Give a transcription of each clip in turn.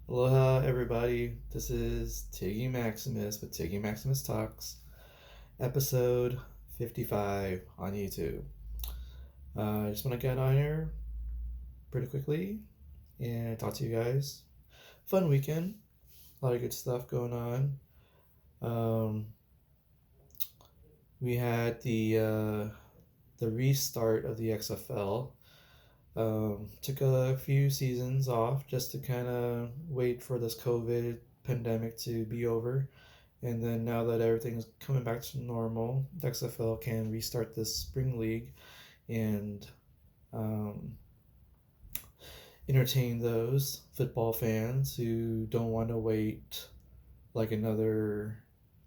Aloha, everybody. This is Tiggy Maximus with Tiggy Maximus Talks, episode 55 on YouTube. I just want to get on here pretty quickly and talk to you guys. Fun weekend, a lot of good stuff going on. Um, we had the restart of the XFL. Took a few seasons off just to kind of wait for this COVID pandemic to be over. And then now that everything's coming back to normal, the XFL can restart this spring league and um, entertain those football fans who don't want to wait like another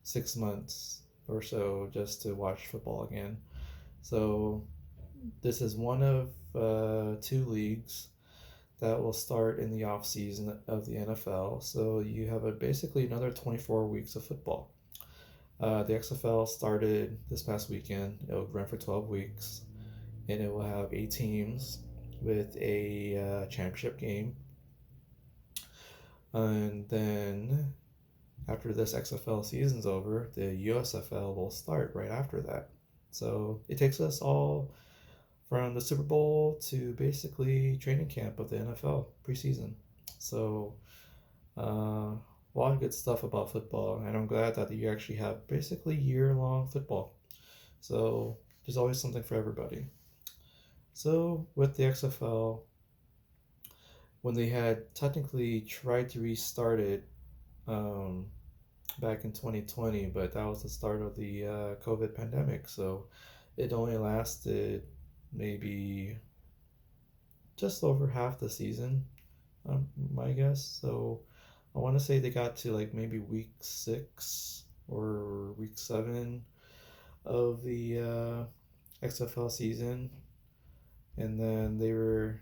6 months or so just to watch football again. So this is one of two leagues that will start in the off season of the NFL. So you have basically another 24 weeks of football. The XFL started this past weekend. It will run for 12 weeks, and it will have 8 teams with a championship game. And then after this XFL season's over, the USFL will start right after that. So it takes us all from the Super Bowl to basically training camp of the NFL preseason. So a lot of good stuff about football, and I'm glad that you actually have basically year-long football. So there's always something for everybody. So with the XFL, when they had technically tried to restart it um, back in 2020, but that was the start of the COVID pandemic, so it only lasted maybe just over half the season, my guess. So I want to say they got to like maybe week 6 or week 7 of the XFL season, and then they were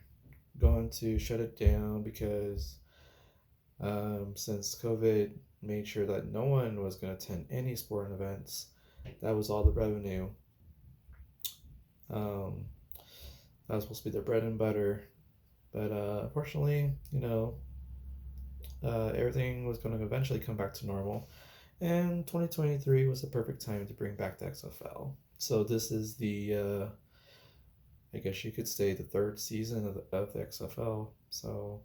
going to shut it down because since COVID made sure that no one was going to attend any sporting events, that was all the revenue. Um, that was supposed to be their bread and butter, but unfortunately, everything was going to eventually come back to normal. And 2023 was the perfect time to bring back the XFL. So this is I guess you could say, the third season of the XFL. So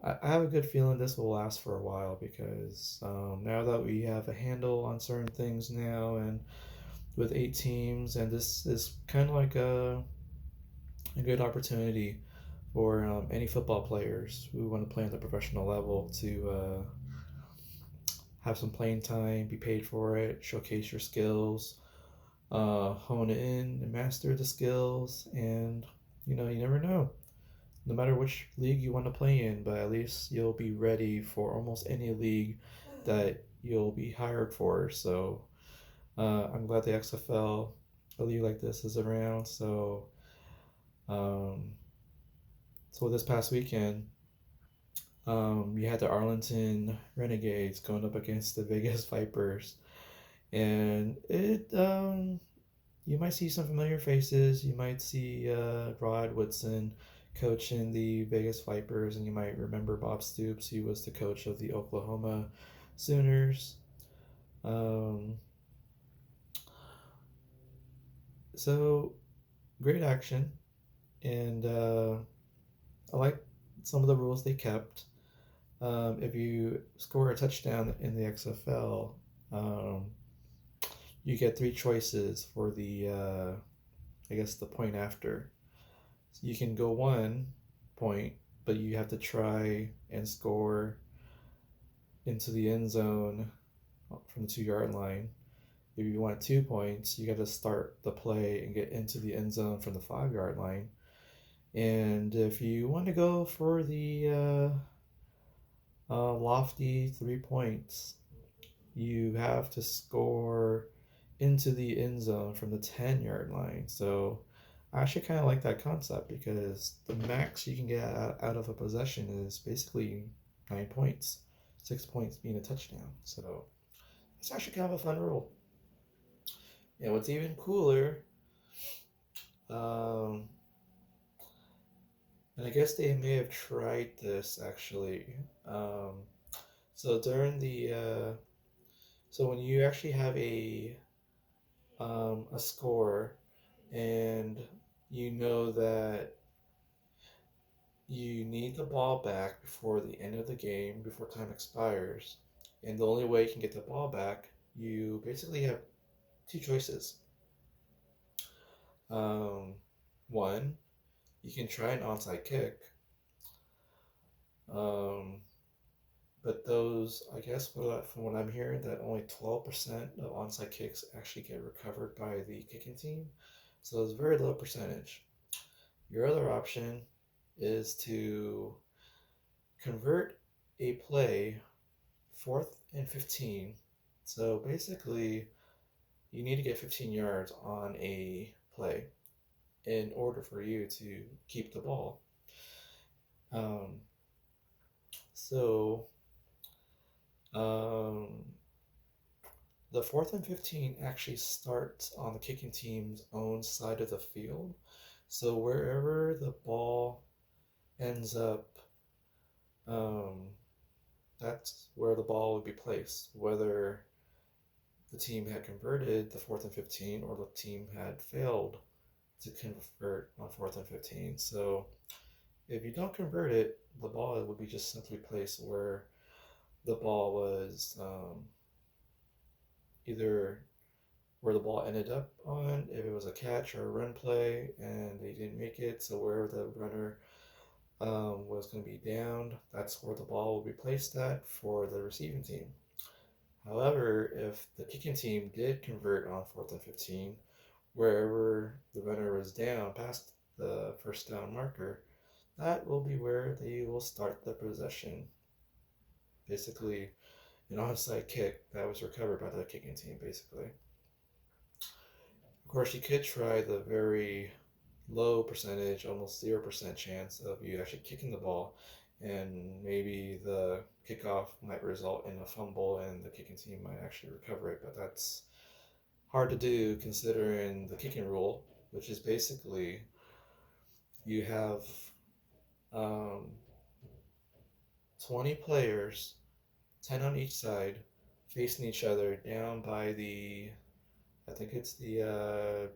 I have a good feeling this will last for a while because now that we have a handle on certain things now, and with 8 teams, and this is kind of like a good opportunity for any football players who want to play on the professional level to have some playing time, be paid for it, showcase your skills, hone in and master the skills, and you never know. No matter which league you want to play in, but at least you'll be ready for almost any league that you'll be hired for. So I'm glad the XFL, a league like this, is around. Um, so this past weekend, you had the Arlington Renegades going up against the Vegas Vipers, and you might see some familiar faces. You might see Rod Woodson coaching the Vegas Vipers, and you might remember Bob Stoops, who was the coach of the Oklahoma Sooners. Um, so great action, and I like some of the rules they kept. If you score a touchdown in the XFL, um, you get 3 choices for I guess, the point after. So you can go 1 point, but you have to try and score into the end zone from the 2 yard line. If you want 2 points, you got to start the play and get into the end zone from the 5 yard line. And if you want to go for the lofty 3 points, you have to score into the end zone from the 10 yard line. So I actually kind of like that concept because the max you can get out of a possession is basically 9 points, 6 points being a touchdown. So it's actually kind of a fun rule. And what's even cooler, um, And I guess they may have tried this actually. Um, so during the so when you actually have a score and you know that you need the ball back before the end of the game, before time expires, and the only way you can get the ball back, you basically have two choices. Um, One, you can try an onside kick, um, but those, I guess, from what I'm hearing, that only 12% of onside kicks actually get recovered by the kicking team, so it's a very low percentage. Your other option is to convert a play 4th and 15. So basically, you need to get 15 yards on a play in order for you to keep the ball. Um, so um, the 4th and 15 actually starts on the kicking team's own side of the field. So wherever the ball ends up, um, that's where the ball would be placed, whether the team had converted the 4th and 15 or the team had failed to convert on 4th and 15. So if you don't convert it, the ball would be just simply placed where the ball was either where the ball ended up on, if it was a catch or a run play and they didn't make it. So where the runner was going to be downed, that's where the ball will be placed at for the receiving team. However, if the kicking team did convert on 4th and 15, wherever the runner was down past the first down marker, that will be where they will start the possession. Basically, an onside kick that was recovered by the kicking team, basically. Of course, you could try the very low percentage, almost 0% chance of you actually kicking the ball, and maybe the kickoff might result in a fumble and the kicking team might actually recover it, but that's hard to do considering the kicking rule, which is basically you have um, 20 players, 10 on each side, facing each other down by I think it's the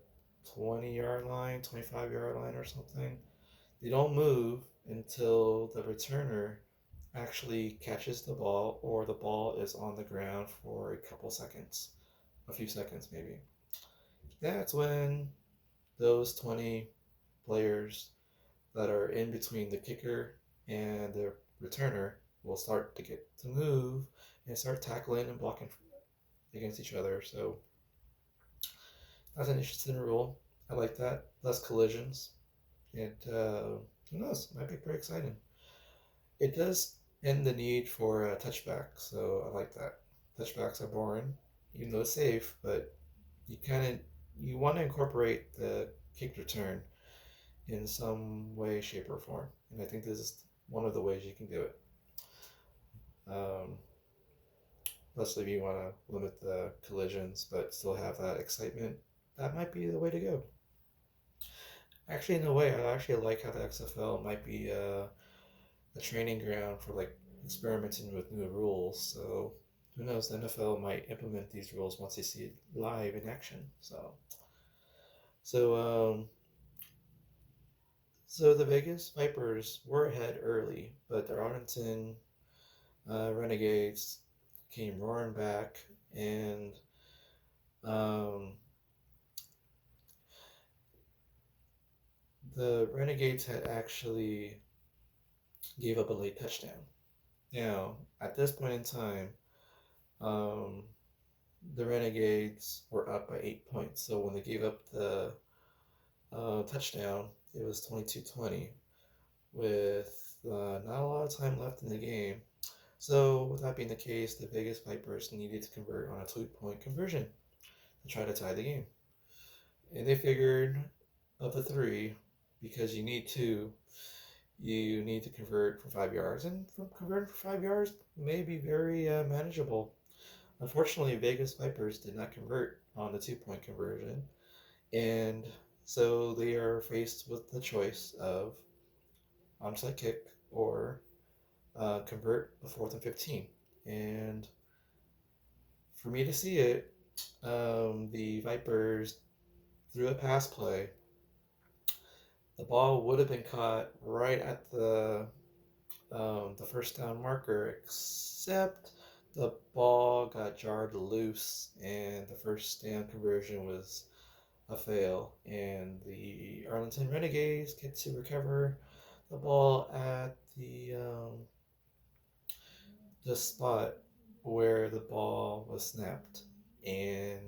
20-yard line, 25-yard line or something. They don't move until the returner actually catches the ball or the ball is on the ground for a couple seconds, a few seconds maybe. That's when those 20 players that are in between the kicker and the returner will start to get to move and start tackling and blocking against each other. So that's an interesting rule. I like that. Less collisions. And who knows? Might be pretty exciting. It does end the need for a touchback, so I like that. Touchbacks are boring, even though it's safe, but you kind of you want to incorporate the kick return in some way, shape, or form, and I think this is one of the ways you can do it. Um, Especially if you want to limit the collisions but still have that excitement, that might be the way to go. Actually, in a way, I actually like how the XFL might be a training ground for like experimenting with new rules. So who knows? The NFL might implement these rules once they see it live in action. So so the Vegas Vipers were ahead early, but the Arlington Renegades came roaring back, and um, the Renegades had actually gave up a late touchdown. Now, at this point in time, um, the Renegades were up by 8 points. So when they gave up the touchdown, it was 22-20 with not a lot of time left in the game. So with that being the case, the Vegas Vipers needed to convert on a 2-point conversion to try to tie the game. And they figured of the three, because you need two, you need to convert for 5 yards. And from converting for 5 yards may be very manageable. Unfortunately, Vegas Vipers did not convert on the 2-point conversion, and so they are faced with the choice of onside kick or convert the 4th and 15. And for me to see it, the Vipers threw a pass play. The ball would have been caught right at the first down marker, except the ball got jarred loose, and the first down conversion was a fail. And the Arlington Renegades get to recover the ball at the spot where the ball was snapped, and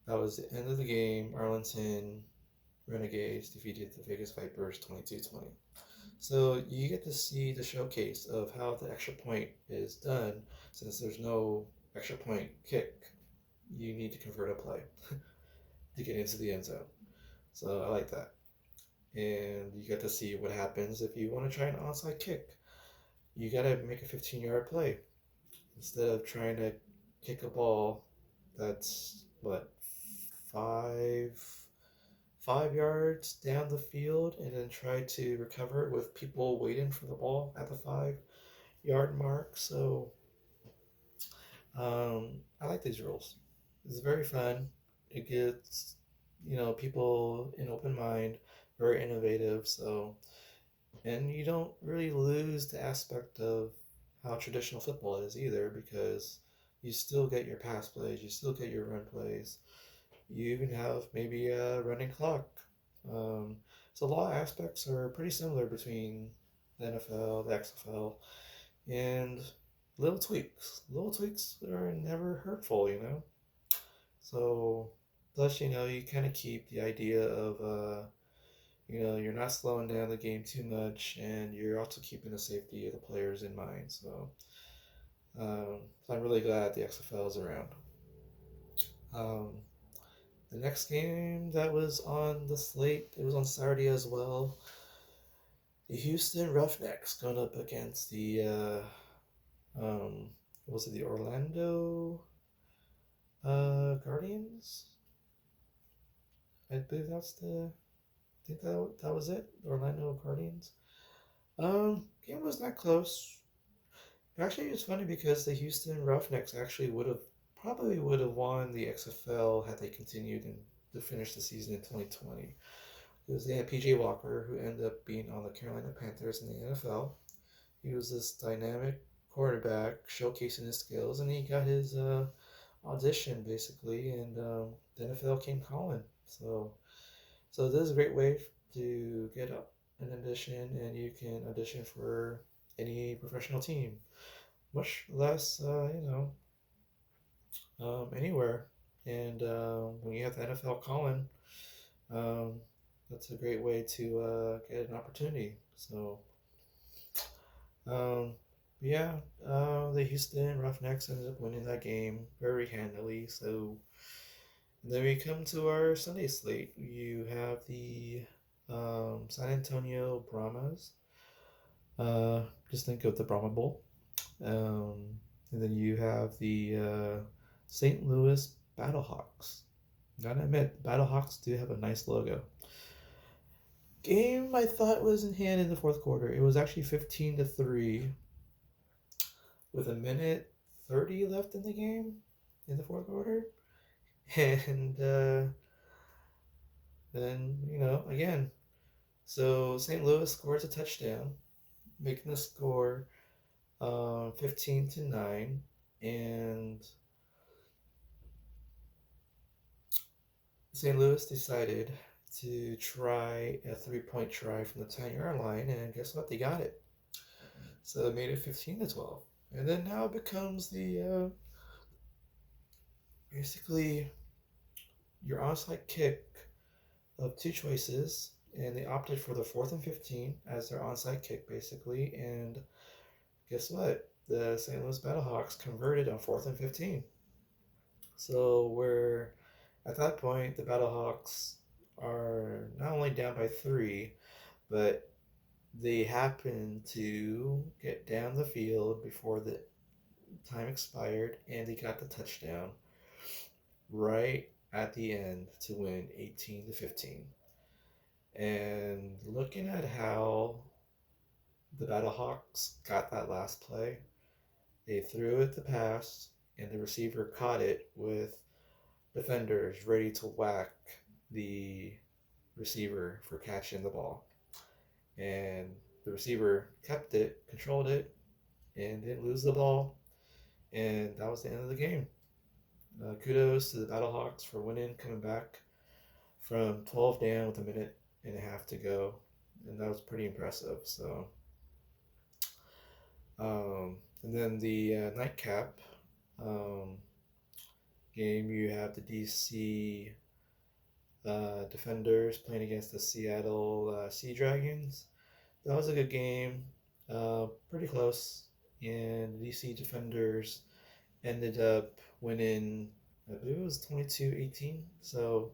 that was the end of the game. Arlington Renegades defeated the Vegas Vipers 22-20. So you get to see the showcase of how the extra point is done. Since there's no extra point kick, you need to convert a play to get into the end zone. So I like that. And you get to see what happens if you want to try an onside kick. You got to make a 15-yard play instead of trying to kick a ball that's what, 5 yards down the field and then try to recover it with people waiting for the ball at the 5 yard mark. So I like these rules. It's very fun. It gets people in open mind, very innovative. So and you don't really lose the aspect of how traditional football is either, because you still get your pass plays, you still get your run plays. You even have maybe a running clock. So a lot of aspects are pretty similar between the NFL, the XFL, and little tweaks. Little tweaks are never hurtful. So, plus, you kind of keep the idea of, you're not slowing down the game too much, and you're also keeping the safety of the players in mind. So I'm really glad the XFL is around. Um, the next game that was on the slate, it was on Saturday as well. The Houston Roughnecks going up against um, was it the Orlando Guardians? I believe I think that was it. The Orlando Guardians. Game was not close. Actually, it's funny because the Houston Roughnecks actually probably would have won the XFL had they continued and to finish the season in 2020. Because they had PJ Walker, who ended up being on the Carolina Panthers in the NFL. He was this dynamic quarterback showcasing his skills, and he got his audition basically, and the NFL came calling. So this is a great way to get an audition, and you can audition for any professional team, much less anywhere. And when you have the NFL calling, um, that's a great way to get an opportunity. So um, yeah, the Houston Roughnecks ended up winning that game very handily. So then we come to our Sunday slate. You have the San Antonio Brahmas. Just think of the Brahma Bowl. And then you have the St. Louis Battlehawks. Gotta admit, Battlehawks do have a nice logo. Game I thought was in hand in the fourth quarter. It was actually 15-3 with a minute 30 left in the game in the fourth quarter. And then, again, so St. Louis scores a touchdown, making the score 15-9. And St. Louis decided to try a 3-point try from the 10-yard line, and guess what? They got it. So they made it 15-12. And then now it becomes the basically your onside kick of two choices, and they opted for the 4th and 15 as their onside kick basically. And guess what? The St. Louis Battlehawks converted on 4th and 15. So we're at that point, the Battlehawks are not only down by 3, but they happen to get down the field before the time expired, and they got the touchdown right at the end to win 18-15. And looking at how The Battlehawks got that last play. They threw it to pass, and the receiver caught it with defenders ready to whack the receiver for catching the ball. And the receiver kept it, controlled it, and didn't lose the ball. And that was the end of the game. Kudos to the Battlehawks for winning, coming back from 12 down with a minute and a half to go. And that was pretty impressive. So, and then the nightcap um, game, you have the DC Defenders playing against the Seattle Sea Dragons. That was a good game, pretty close. And the DC Defenders ended up winning, I believe it was 22-18. So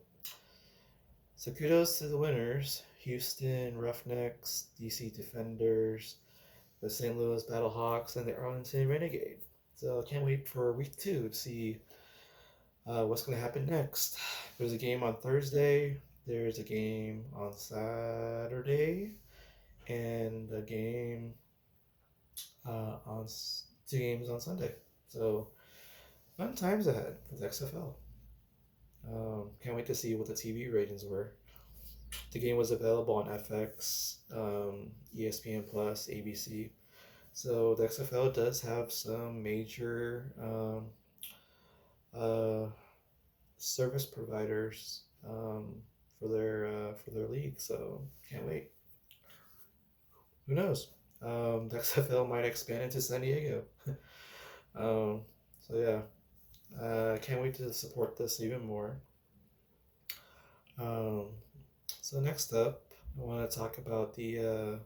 kudos to the winners: Houston Roughnecks, DC Defenders, the St. Louis Battlehawks, and the Arlington Renegade. So I can't wait for week 2 to see what's going to happen next. There's a game on Thursday, there's a game on Saturday, and a game on 2 games on Sunday. So fun times ahead for the XFL. Can't wait to see what the TV ratings were. The game was available on FX, ESPN Plus, ABC. So the XFL does have some major uh, service providers for their league. So can't wait. Who knows? The XFL might expand into San Diego. um, so yeah, can't wait to support this even more. Um, so next up, I want to talk about the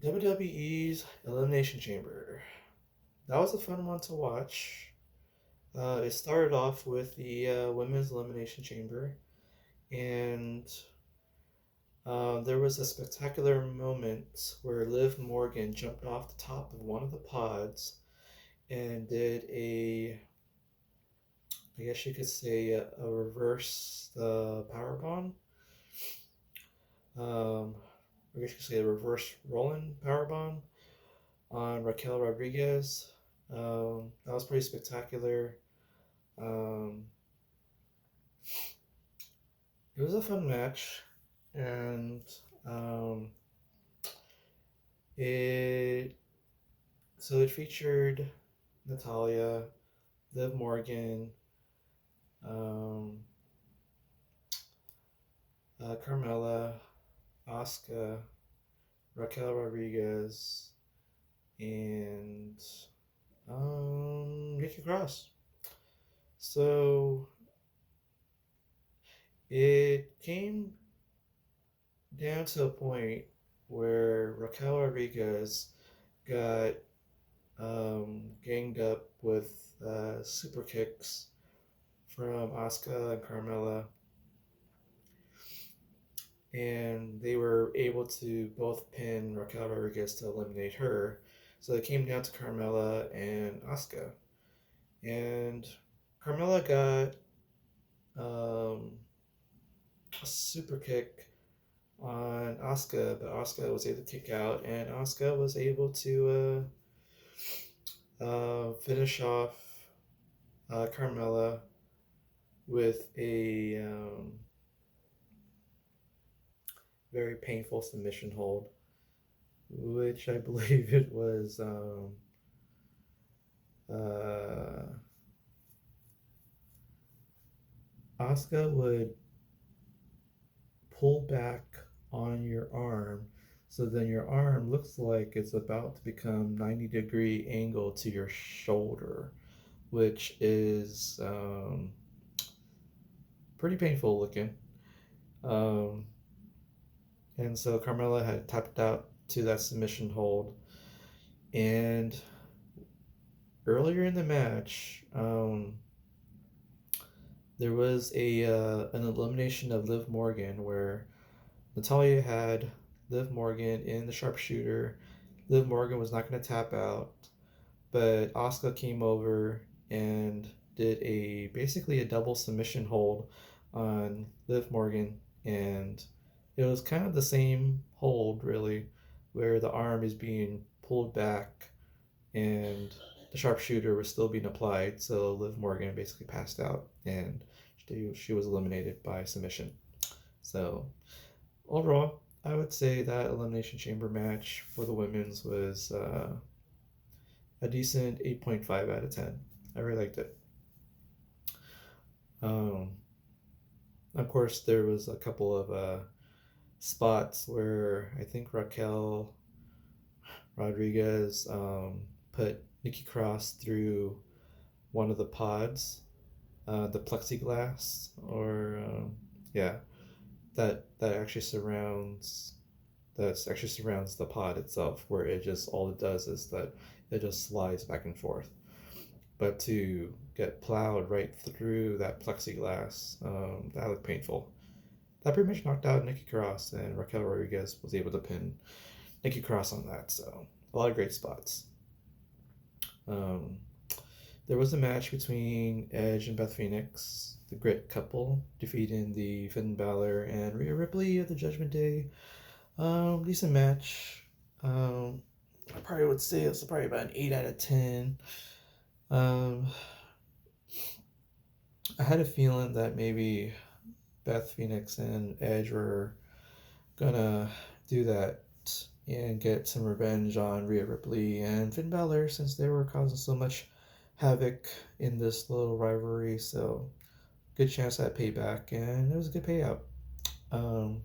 WWE's Elimination Chamber. That was a fun one to watch. It started off with the Women's Elimination Chamber, and there was a spectacular moment where Liv Morgan jumped off the top of one of the pods and did I guess you could say, a reverse power bomb. I guess you could say a reverse rolling power bomb on Raquel Rodriguez. That was pretty spectacular. Um, it was a fun match, and it it featured Natalia, Liv Morgan, um, Carmella, Asuka, Raquel Rodriguez, and Nikki Cross. So it came down to a point where Raquel Rodriguez got ganged up with super kicks from Asuka and Carmella, and they were able to both pin Raquel Rodriguez to eliminate her. So it came down to Carmella and Asuka, and Carmella got a super kick on Asuka, but Asuka was able to kick out, and Asuka was able to finish off Carmella with a very painful submission hold, which I believe it was Asuka would pull back on your arm, so then your arm looks like it's about to become 90-degree angle to your shoulder, which is pretty painful looking. And so Carmella had tapped out to that submission hold. And earlier in the match, there was an elimination of Liv Morgan where Natalia had Liv Morgan in the sharpshooter. Liv Morgan was not going to tap out, but Asuka came over and did basically a double submission hold on Liv Morgan, and it was kind of the same hold really, where the arm is being pulled back and the sharpshooter was still being applied. So Liv Morgan basically passed out and she was eliminated by submission. So overall, I would say that Elimination Chamber match for the women's was a decent 8.5 out of 10. I really liked it. Um, of course, there was a couple of spots where I think Raquel Rodriguez put Nikki Cross through one of the pods, the plexiglass, or yeah, that actually surrounds the pod itself, where it just all it does is that it just slides back and forth. But to get plowed right through that plexiglass, that looked painful. That pretty much knocked out Nikki Cross, and Raquel Rodriguez was able to pin Nikki Cross on that. So a lot of great spots. Um, there was a match between Edge and Beth Phoenix, the Grit couple, defeating the Finn Balor and Rhea Ripley of the Judgment Day. Decent match. I probably would say it's probably about an 8 out of 10. I had a feeling that maybe Beth Phoenix and Edge were gonna do that and get some revenge on Rhea Ripley and Finn Balor, since they were causing so much havoc in this little rivalry. So good chance at payback, and it was a good um,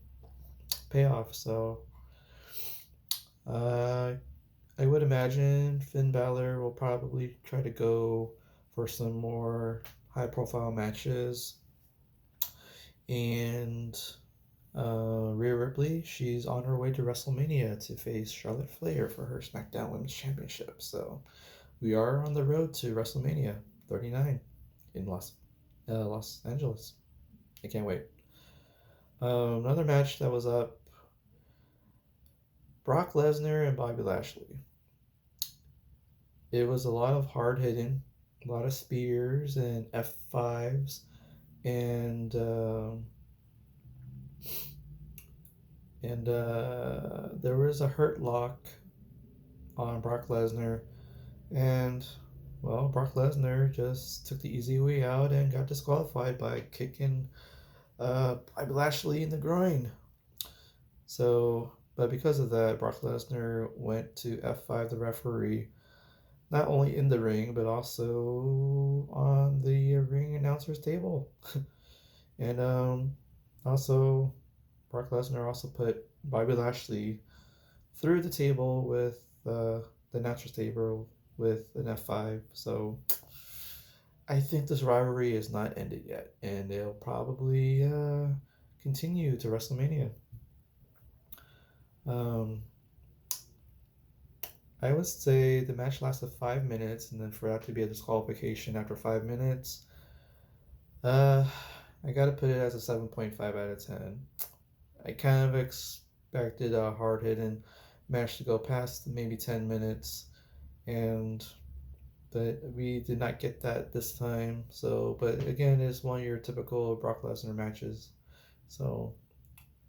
payoff. So uh, I would imagine Finn Balor will probably try to go for some more high profile matches. And Rhea Ripley, she's on her way to WrestleMania to face Charlotte Flair for her SmackDown Women's Championship. So we are on the road to WrestleMania 39 in Los Angeles. I can't wait. Another match that was up, Brock Lesnar and Bobby Lashley. It was a lot of hard hitting, a lot of spears and F5s, and there was a hurt lock on Brock Lesnar, and well, Brock Lesnar just took the easy way out and got disqualified by kicking Bobby Lashley in the groin. So, but because of that, Brock Lesnar went to F5 the referee, not only in the ring, but also on the ring announcer's table. And also, Brock Lesnar also put Bobby Lashley through the table with the announcer's table with an F5. So I think this rivalry is not ended yet, and they'll probably continue to WrestleMania. I would say the match lasted 5 minutes, and then for that to be a disqualification after 5 minutes, I gotta put it as a 7.5 out of 10. I kind of expected a hard hitting match to go past maybe 10 minutes, but we did not get that this time. So, but again, it's one of your typical Brock Lesnar matches. So,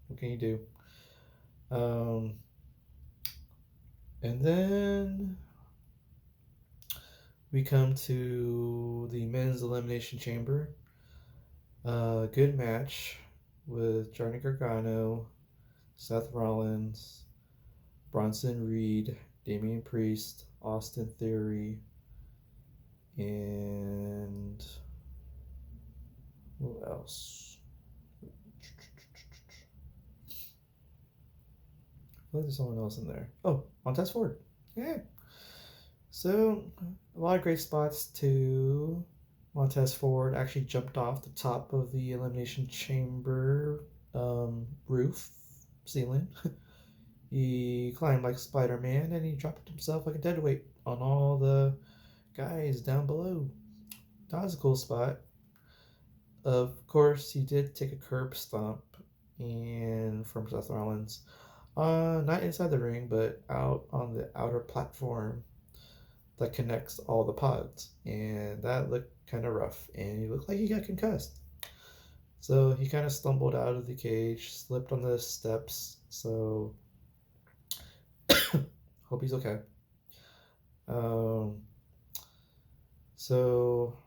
what can you do? And then we come to the men's elimination chamber. Good match with Johnny Gargano, Seth Rollins, Bronson Reed, Damian Priest, Austin Theory, and who else? I feel like there's someone else in there. Oh, Montez Ford. Yeah. So, a lot of great spots too. Montez Ford actually jumped off the top of the Elimination Chamber roof ceiling. He climbed like Spider-Man, and he dropped himself like a deadweight on all the guys down below. That was a cool spot. Of course, he did take a curb stomp and from Seth Rollins. Not inside the ring, but out on the outer platform that connects all the pods. And that looked kind of rough, and he looked like he got concussed. So he kind of stumbled out of the cage, slipped on the steps. So Hope he's okay. Um, so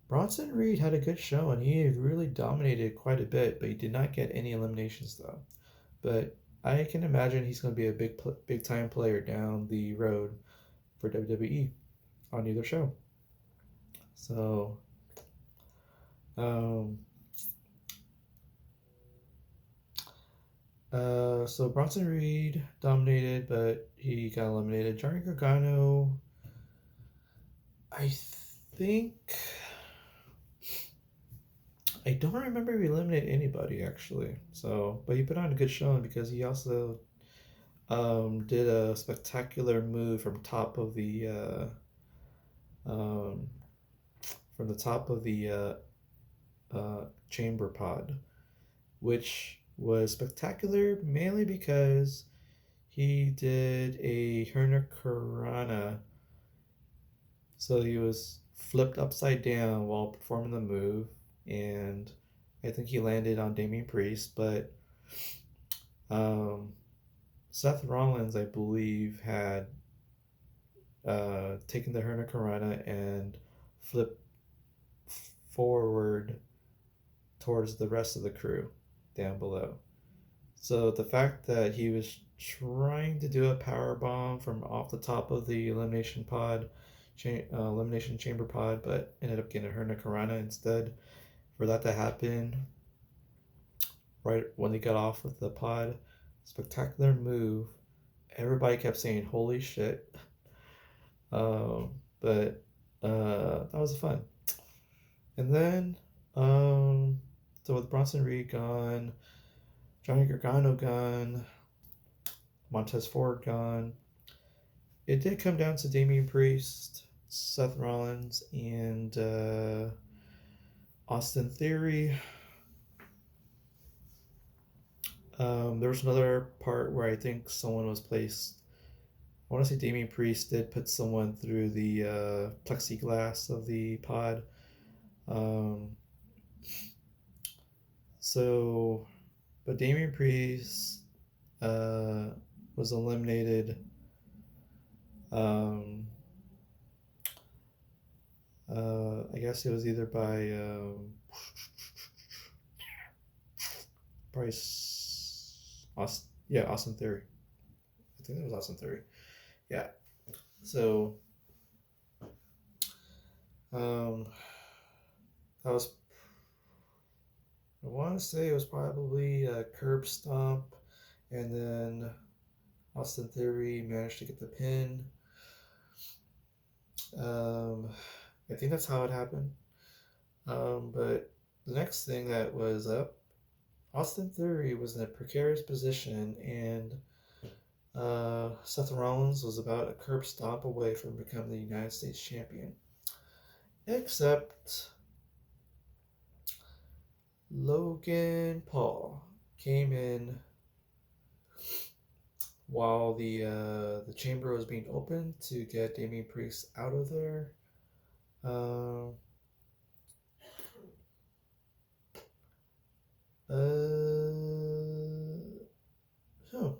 Bronson Reed had a good show and he really dominated quite a bit, but he did not get any eliminations though. But I can imagine he's going to be a big time player down the road for WWE on either show. So, um, so Bronson Reed dominated, but he got eliminated. Johnny Gargano, I think I don't remember if he eliminated anybody actually. So, but he put on a good showing because he also did a spectacular move um, from the top of the chamber pod, which was spectacular mainly because he did a Herner Karana. So he was flipped upside down while performing the move, and I think he landed on Damien Priest, but um, Seth Rollins, I believe, had taken the Herna Karana and flipped forward towards the rest of the crew down below. So the fact that he was trying to do a power bomb from off the top of the elimination chamber pod, but ended up getting a Herna Karana instead. For that to happen right when they got off with the pod, spectacular move. Everybody kept saying "Holy shit!" But that was fun. And then, so with Bronson Reed gone, Johnny Gargano gone, Montez Ford gone, it did come down to Damian Priest, Seth Rollins, and Austin Theory. There was another part where I think someone was placed. I want to say Damian Priest did put someone through the plexiglass of the pod. Um, so, but Damian Priest uh, was eliminated. Um, I guess it was either by Bryce, Austin Theory. I think it was Austin Theory. Yeah. So um, that was. I want to say it was probably a curb stomp, and then Austin Theory managed to get the pin. Um, I think that's how it happened. But the next thing that was up, Austin Theory was in a precarious position, and Seth Rollins was about a curb stomp away from becoming the United States champion. Except Logan Paul came in while the chamber was being opened to get Damian Priest out of there. Uh,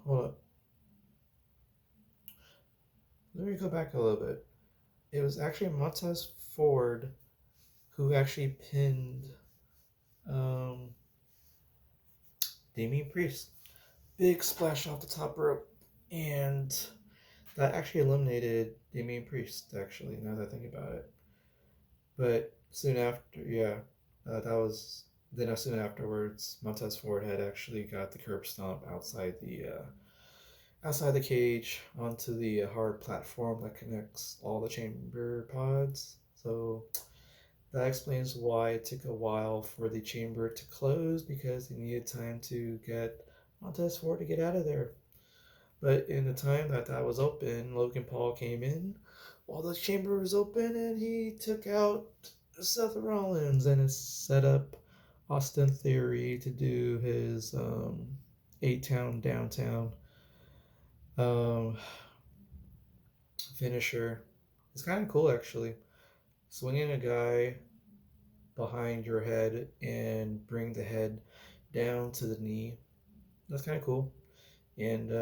hold up. Let me go back a little bit. It was actually Montez Ford who actually pinned um, Damian Priest. Big splash off the top rope, and that actually eliminated Damian Priest. Actually, now that I think about it, but soon after, yeah, that was then. Soon afterwards, Montez Ford had actually got the curb stomp outside the cage onto the hard platform that connects all the chamber pods. So that explains why it took a while for the chamber to close because they needed time to get Montez Ford to get out of there. But in the time that that was open, Logan Paul came in while the chamber was open and he took out Seth Rollins and it set up Austin Theory to do his eight-town downtown um, finisher. It's kind of cool actually. Swinging a guy behind your head and bring the head down to the knee. That's kind of cool. And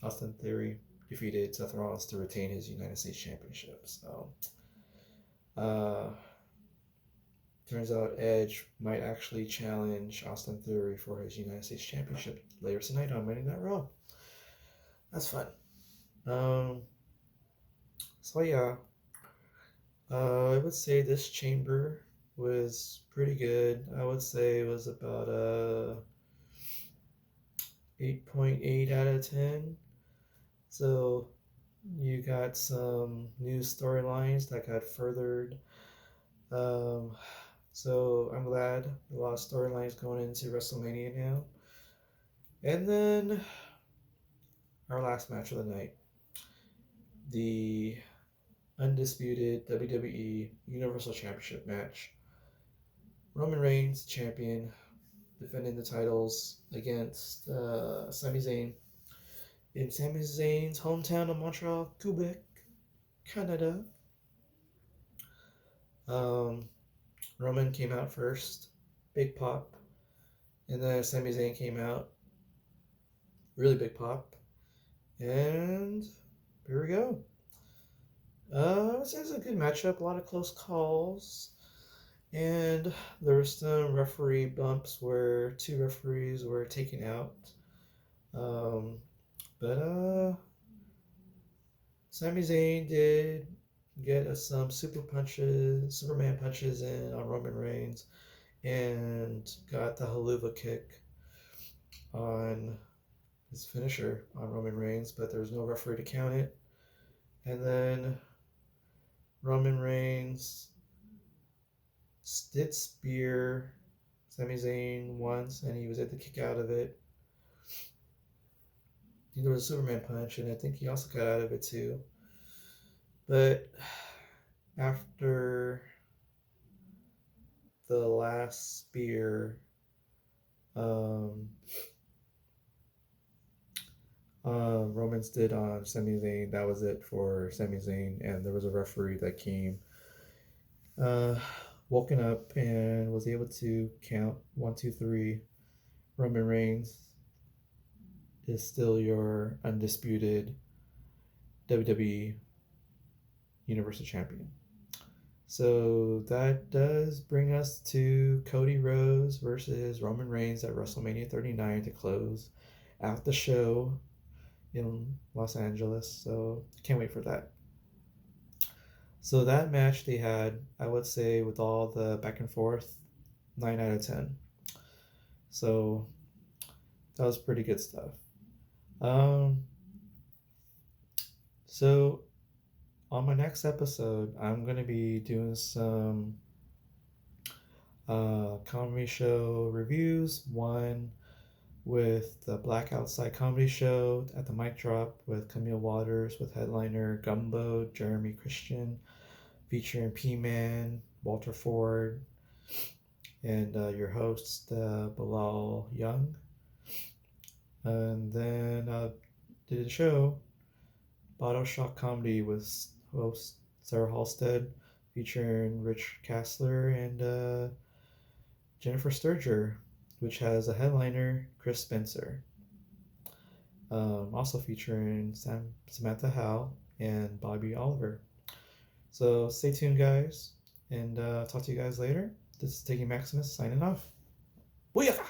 Austin Theory defeated Seth Rollins to retain his United States Championship. So, uh, turns out Edge might actually challenge Austin Theory for his United States Championship later tonight on Monday Night Raw. That's fun. So yeah, I would say this chamber was pretty good. I would say it was about a 8.8 out of 10. So you got some new storylines that got furthered. So I'm glad a lot of storylines going into WrestleMania now. And then our last match of the night, the undisputed WWE Universal Championship match. Roman Reigns, champion, defending the titles against Sami Zayn in Sami Zayn's hometown of Montreal, Quebec, Canada. Roman came out first, big pop, and then Sami Zayn came out, really big pop, and here we go. It was a good matchup, a lot of close calls, and there were some referee bumps where two referees were taken out. But Sami Zayn did get us some Superman punches in on Roman Reigns, and got the haluva kick on his finisher on Roman Reigns, but there was no referee to count it. And then Roman Reigns did spear Sami Zayn once, and he was able to kick out of it. There was a Superman punch, and I think he also got out of it too. But after the last spear, Romans did on Sami Zayn, that was it for Sami Zayn, and there was a referee that came, woken up and was able to count 1, 2, 3. Roman Reigns is still your undisputed WWE Universal Champion. So that does bring us to Cody Rhodes versus Roman Reigns at WrestleMania 39 to close out the show in Los Angeles. So can't wait for that. So that match they had, I would say, with all the back and forth, 9 out of 10. So that was pretty good stuff. So on my next episode, I'm going to be doing some comedy show reviews. One with the Black Outside Comedy Show at the Mic Drop with Camille Waters, with headliner Gumbo, Jeremy Christian, featuring P-Man, Walter Ford, and your host, Bilal Young. And then did a show, Bottle Shock Comedy, with host Sarah Halstead, featuring Rich Kassler and Jennifer Sturger, which has a headliner, Chris Spencer. Also featuring Samantha Howe and Bobby Oliver. So stay tuned, guys, and talk to you guys later. This is Tiggy Maximus signing off. Booyaka!